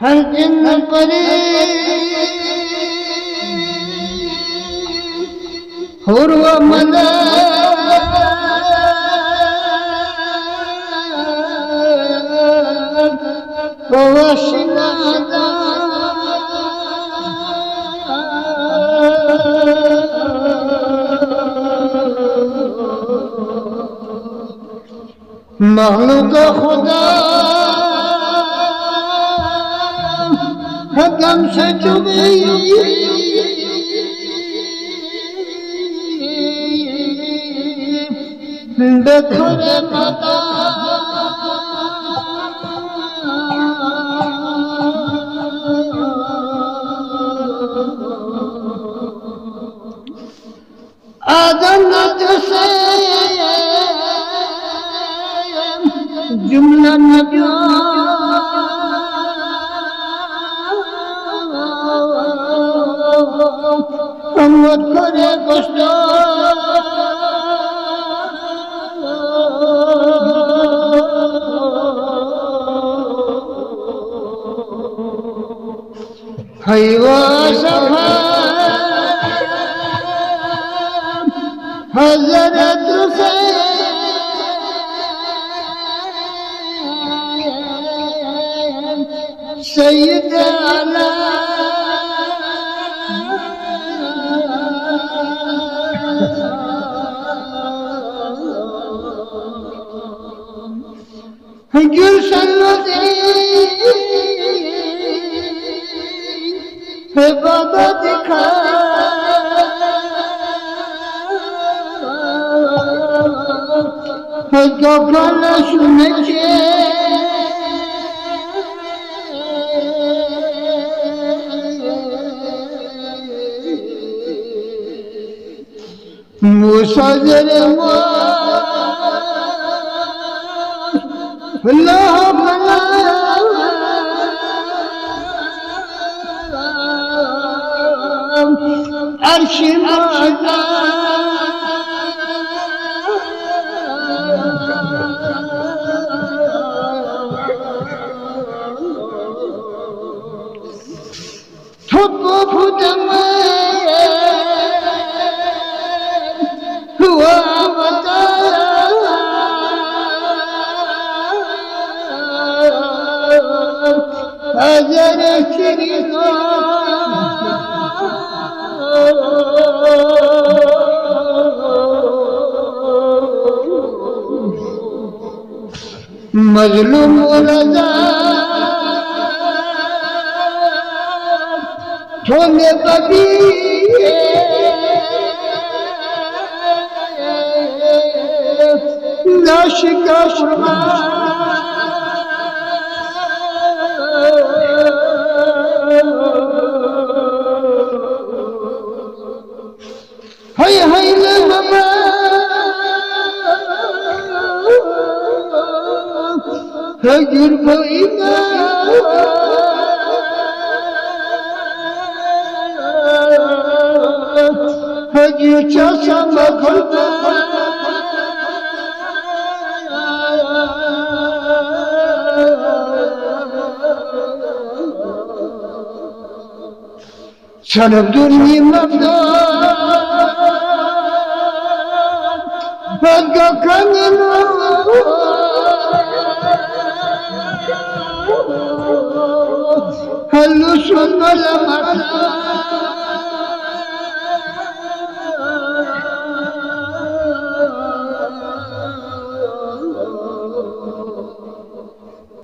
هل إن قريب هو ملاك ووشنا مخلوق خدا حکم سے چوبی بکھر متا آدم سے جملہ نبیوں امت کرے گشتہ حیوہ صفا حضرت سے سید علی جلسن عبادت کا گفل سنچے مصدر اللہ بنا عرش ماتا تھپ پھٹم ہوا بتا حضر شریف مظلوم رضا تھونے ببی ناشکا شما هاي هاي لماما هجر بوئنا هجر چاسا مغلبا سنبدوني مفدان فالقاكني هل سن لمرنا